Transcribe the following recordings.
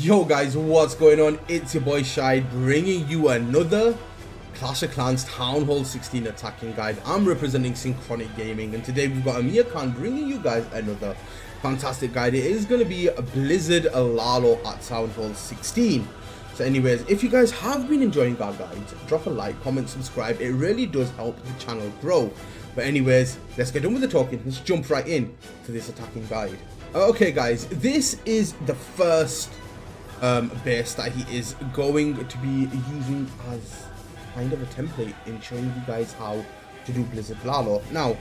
Yo guys, what's going on? It's your boy Shy bringing you another Clash of Clans Town Hall 16 attacking guide. I'm representing Synchronic Gaming, and today we've got Amir Khan bringing you guys another fantastic guide. It is going to be a Blizz Lalo at Town Hall 16. So anyways, if you guys have been enjoying our guides, drop a like, comment, subscribe. It really does help the channel grow. But anyways, let's get done with the talking. Let's jump right in to this attacking guide. Okay guys, this is the first base that he is going to be using as kind of a template in showing you guys how to do Blizz Lalo. Now,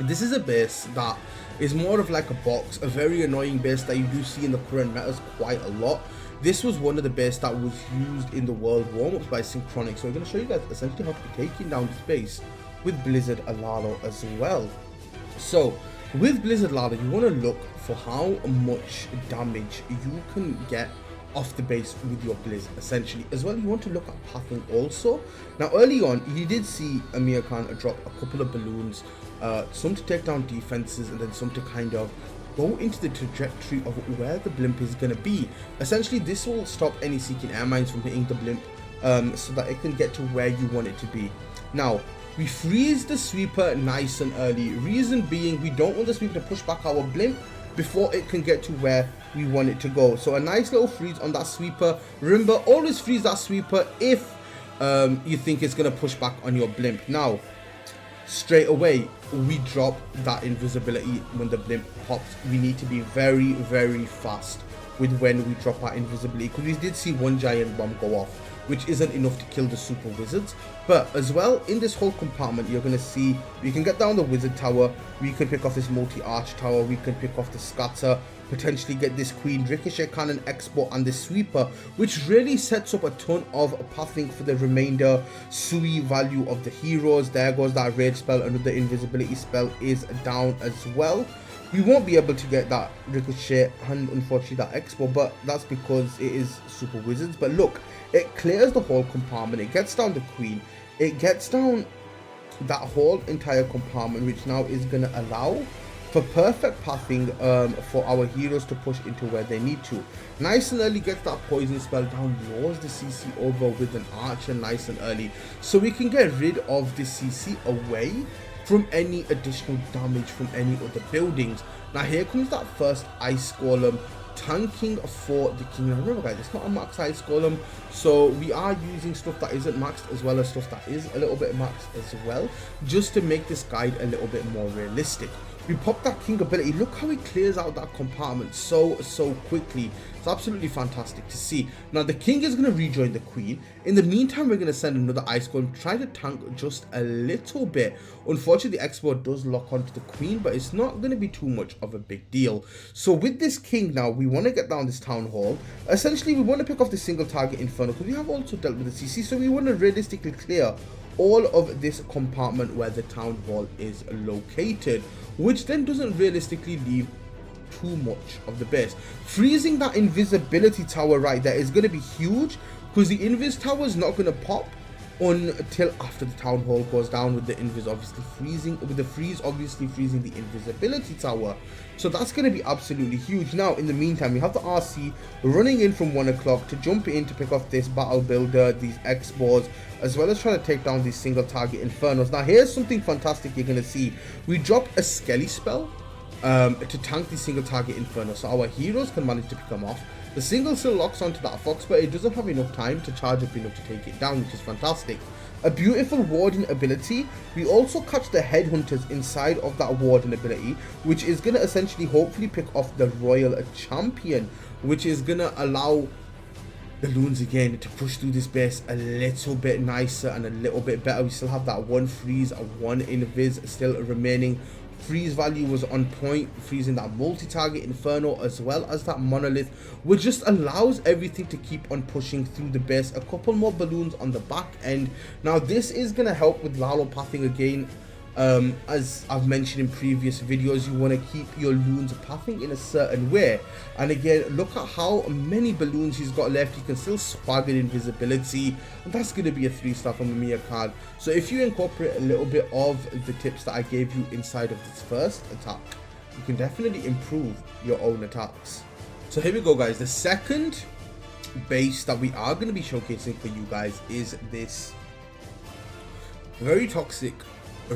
this is a base that is more of like a box, a very annoying base that you do see in the current metas quite a lot. This was one of the bases that was used in the world warm-ups by Synchronic, so we're going to show you guys essentially how to be taking down this base with Blizz Lalo as well. So with Blizz Lalo, you want to look for how much damage you can get off the base with your Blizz, essentially. As well, you want to look at pathing also. Now, early on, you did see Amir Khan drop a couple of balloons, some to take down defenses, and then some to kind of go into the trajectory of where the blimp is going to be. Essentially, this will stop any seeking air mines from hitting the blimp, so that it can get to where you want it to be. Now, we freeze the sweeper nice and early. Reason being, we don't want the sweeper to push back our blimp before it can get to where we want it to go. So a nice little freeze on that sweeper. Remember, always freeze that sweeper if you think it's going to push back on your blimp. Now, straight away, we drop that invisibility when the blimp pops. We need to be very, very fast with when we drop our invisibility, because we did see one giant bomb go off, which isn't enough to kill the super wizards. But as well, in this whole compartment, you're going to see we can get down the wizard tower, we can pick off this multi-arch tower, we can pick off the scatter, potentially get this queen, ricochet cannon, export, and this sweeper, which really sets up a ton of pathing for the remainder sui value of the heroes. There goes that raid spell. Another invisibility spell is down as well. We won't be able to get that ricochet and unfortunately that expo, but that's because it is super wizards. But look, it clears the whole compartment, it gets down the queen, it gets down that whole entire compartment, which now is going to allow for perfect pathing for our heroes to push into where they need to. Nice and early, gets that poison spell down, lures the CC over with an archer nice and early, so we can get rid of the CC away from any additional damage from any other buildings. Now here comes that first ice golem tanking for the king. Now remember guys, it's not a max ice golem, so we are using stuff that isn't maxed as well as stuff that is a little bit maxed as well, just to make this guide a little bit more realistic. We pop that king ability. Look how he clears out that compartment so quickly. It's absolutely fantastic to see. Now the king is going to rejoin the queen. In the meantime, we're going to send another ice golem, try to tank just a little bit. Unfortunately, the export does lock onto the queen, but it's not going to be too much of a big deal. So with this king now, we want to get down this town hall. Essentially, we want to pick off the single target inferno, because we have also dealt with the CC, so we want to realistically clear all of this compartment where the town hall is located, which then doesn't realistically leave too much of the base. Freezing that invisibility tower right there is going to be huge, because the invis tower is not going to pop until after the town hall goes down, with the invis obviously freezing, with the freeze obviously freezing the invisibility tower. So that's going to be absolutely huge. Now in the meantime, we have the RC running in from 1 o'clock to jump in to pick off this battle builder, these exports, as well as trying to take down these single target infernos. Now here's something fantastic you're going to see. We drop a skelly spell to tank the single target inferno, so our heroes can manage to pick them off. The single still locks onto that fox, but it doesn't have enough time to charge up enough to take it down, which is fantastic. A beautiful warden ability. We also catch the headhunters inside of that warden ability, which is going to essentially hopefully pick off the royal champion, which is going to allow the loons again to push through this base a little bit nicer and a little bit better. We still have that one freeze, a one invis still remaining. Freeze value was on point, freezing that multi-target inferno as well as that monolith, which just allows everything to keep on pushing through the base. A couple more balloons on the back end. Now this is going to help with Lalo pathing again. As I've mentioned in previous videos, you want to keep your loons pathing in a certain way. And again, look at how many balloons he's got left. You can still swagger invisibility, and that's going to be a 3-star from Amir Khan. So if you incorporate a little bit of the tips that I gave you inside of this first attack, you can definitely improve your own attacks. So here we go, guys. The second base that we are going to be showcasing for you guys is this very toxic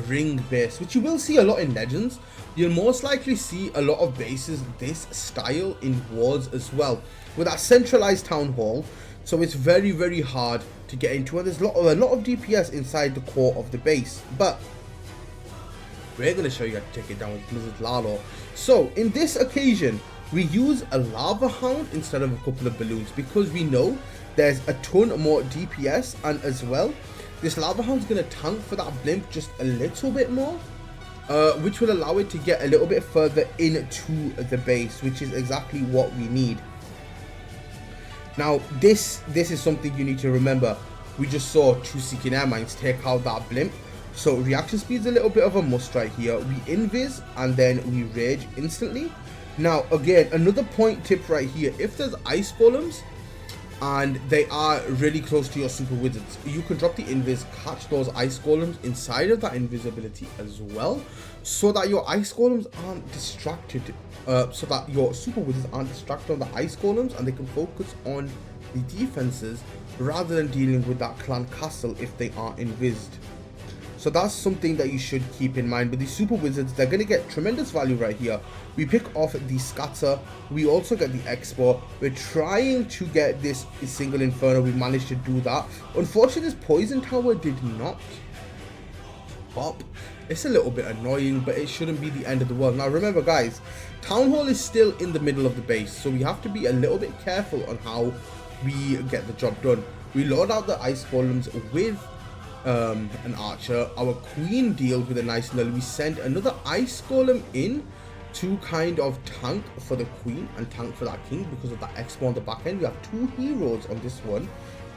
ring base, which you will see a lot in Legends. You'll most likely see a lot of bases this style in Worlds as well, with that centralized town hall. So it's very, very hard to get into, and there's a lot of DPS inside the core of the base. But we're going to show you how to take it down with Blizz Lalo. So in this occasion, we use a lava hound instead of a couple of balloons, because we know there's a ton more DPS, and as well, this lava hound's going to tank for that blimp just a little bit more, which will allow it to get a little bit further into the base, which is exactly what we need. Now, this is something you need to remember. We just saw 2 Seeking Air Mines take out that blimp. So reaction speed's a little bit of a must right here. We invis and then we rage instantly. Now, again, another point tip right here. If there's ice golems and they are really close to your super wizards, you can drop the invis, catch those ice golems inside of that invisibility as well, so that your ice golems aren't distracted, so that your super wizards aren't distracted on the ice golems and they can focus on the defenses rather than dealing with that clan castle if they are invised. So that's something that you should keep in mind. But these super wizards, they're going to get tremendous value right here. We pick off the scatter. We also get the expo. We're trying to get this single inferno. We managed to do that. Unfortunately, this poison tower did not pop. It's a little bit annoying, but it shouldn't be the end of the world. Now remember, guys, town hall is still in the middle of the base, so we have to be a little bit careful on how we get the job done. We load out the ice golems with an archer. Our queen deals with a nice null. We send another ice golem in to kind of tank for the queen and tank for that king because of that expo on the back end. We have 2 heroes on this one.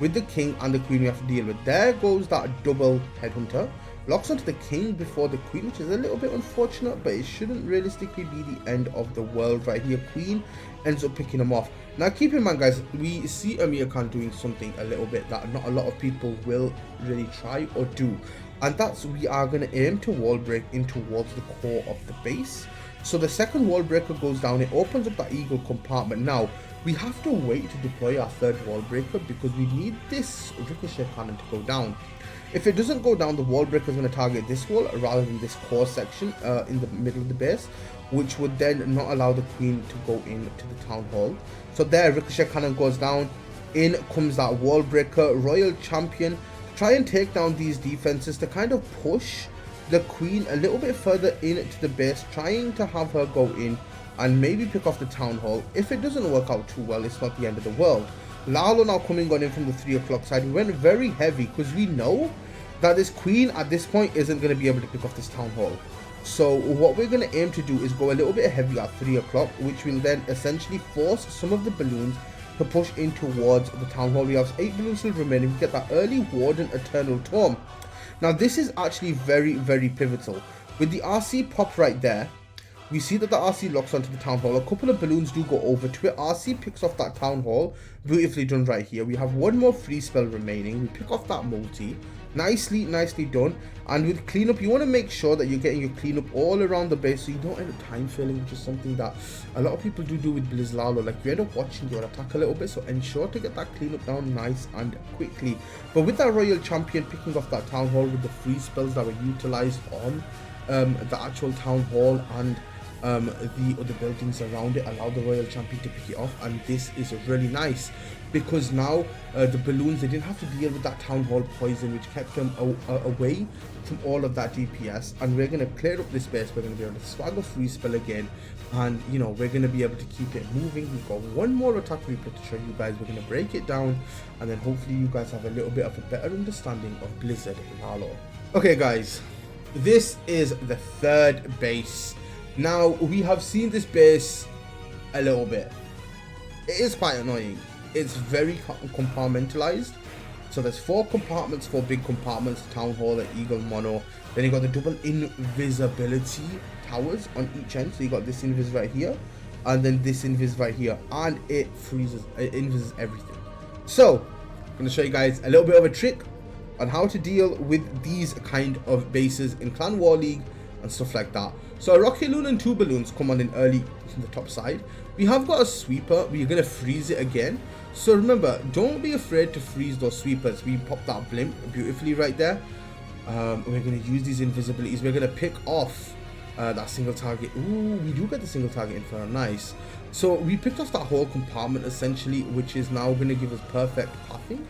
With the king and the queen we have to deal with. There goes that double headhunter. Locks onto the king before the queen, which is a little bit unfortunate, but it shouldn't realistically be the end of the world right here. Queen ends up picking him off. Now keep in mind, guys, we see Amir Khan doing something a little bit that not a lot of people will really try or do, and that's we are going to aim to wall break in towards the core of the base. So the second wall breaker goes down, it opens up that eagle compartment. Now we have to wait to deploy our third wall breaker because we need this ricochet cannon to go down. If it doesn't go down, the wall breaker is going to target this wall rather than this core section in the middle of the base, which would then not allow the queen to go into the town hall. So there, ricochet cannon goes down. In comes that wall breaker, royal champion, to try and take down these defenses, to kind of push the queen a little bit further into the base, trying to have her go in and maybe pick off the town hall. If it doesn't work out too well, it's not the end of the world. Lalo now coming on in from the 3 o'clock side. We went very heavy because we know that this queen at this point isn't going to be able to pick off this town hall. So what we're going to aim to do is go a little bit heavy at 3 o'clock, which will then essentially force some of the balloons to push in towards the town hall. We have 8 balloons still remaining. We get that early warden eternal torm. Now this is actually very, very pivotal. With the RC pop right there, we see that the RC locks onto the town hall. A couple of balloons do go over to it. RC picks off that town hall. Beautifully done right here. We have 1 more free spell remaining. We pick off that multi. Nicely done. And with cleanup, you want to make sure that you're getting your cleanup all around the base so you don't end up time failing, which is something that a lot of people do with Blizz Lalo. Like, you end up watching your attack a little bit, so ensure to get that cleanup down nice and quickly. But with that royal champion picking off that town hall with the free spells that were utilized on the actual town hall and the other buildings around it, allow the royal champion to pick it off. And this is really nice because now the balloons, they didn't have to deal with that town hall poison, which kept them away from all of that DPS. And we're going to clear up this base. We're going to be able to swag a free spell again, and you know, we're going to be able to keep it moving. We've got 1 more attack replay to show you guys. We're going to break it down, and then hopefully you guys have a little bit of a better understanding of Blizz Lalo. Okay guys, this is the 3rd base. Now, we have seen this base a little bit. It is quite annoying. It's very compartmentalized. So there's 4 compartments, 4 big compartments, town hall, the eagle mono. Then you got the double invisibility towers on each end. So you got this invis right here, and then this invis right here, and it freezes, it invises everything. So I'm going to show you guys a little bit of a trick on how to deal with these kind of bases in Clan War League and stuff like that. So a rocket loon and 2 balloons come on in early from the top side. We have got a sweeper. We're going to freeze it again. So remember, don't be afraid to freeze those sweepers. We popped that blimp beautifully right there. We're going to use these invisibilities. We're going to pick off that single target. Ooh, we do get the single target inferno. Nice. So we picked off that whole compartment essentially, which is now going to give us perfect pathing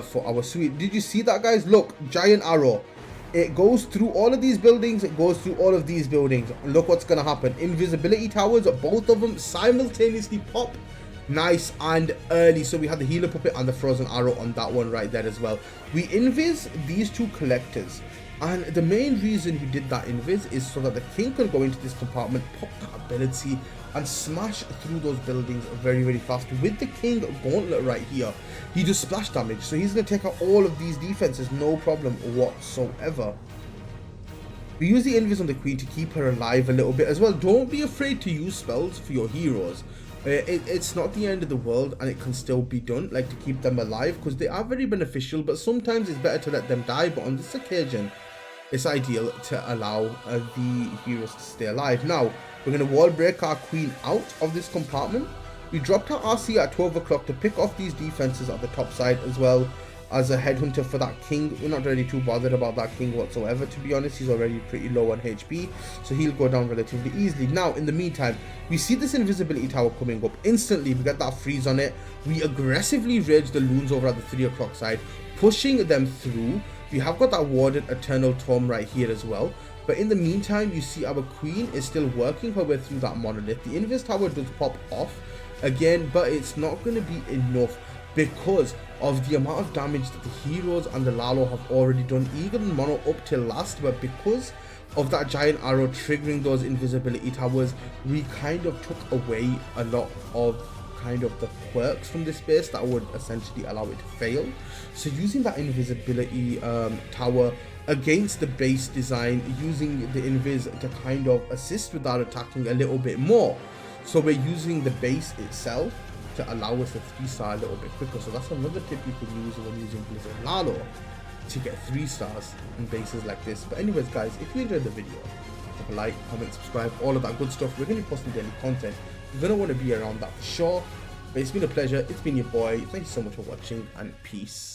for our sweep. Did you see that, guys? Look, giant arrow. It goes through all of these buildings. It goes through all of these buildings. Look what's going to happen. Invisibility towers, both of them simultaneously pop. Nice and early. So we had the healer puppet and the frozen arrow on that one right there as well. We invis these 2 collectors. And the main reason we did that invis is so that the king could go into this compartment, pop that ability, and smash through those buildings very, very fast. With the king gauntlet right here, he does splash damage, so he's going to take out all of these defenses, no problem whatsoever. We use the invis on the queen to keep her alive a little bit as well. Don't be afraid to use spells for your heroes. It's not the end of the world, and it can still be done, like to keep them alive, because they are very beneficial, but sometimes it's better to let them die. But on this occasion, it's ideal to allow the heroes to stay alive. Now, we're going to wall break our queen out of this compartment. We dropped our RC at 12 o'clock to pick off these defenses at the top side, as well as a headhunter for that king. We're not really too bothered about that king whatsoever, to be honest. He's already pretty low on HP, so he'll go down relatively easily. Now, in the meantime, we see this invisibility tower coming up. Instantly, we get that freeze on it. We aggressively rage the loons over at the 3 o'clock side, pushing them through. We have got that warded eternal tome right here as well. But in the meantime, you see our queen is still working her way through that monolith. The invis tower does pop off again, but it's not going to be enough because of the amount of damage that the heroes and the Lalo have already done. Eagle and Mono up till last, but because of that giant arrow triggering those invisibility towers, we kind of took away a lot of the quirks from this base that would essentially allow it to fail. So using that invisibility tower against the base design, using the invis to kind of assist with our attacking a little bit more. So we're using the base itself to allow us to 3-star a little bit quicker. So that's another tip you can use when using Blizz Lalo to get 3 stars in bases like this. But anyways, guys, if you enjoyed the video, drop a like, comment, subscribe, all of that good stuff. We're going to be posting daily content. You're going to want to be around that for sure. But it's been a pleasure. It's been your boy. Thank you so much for watching, and peace.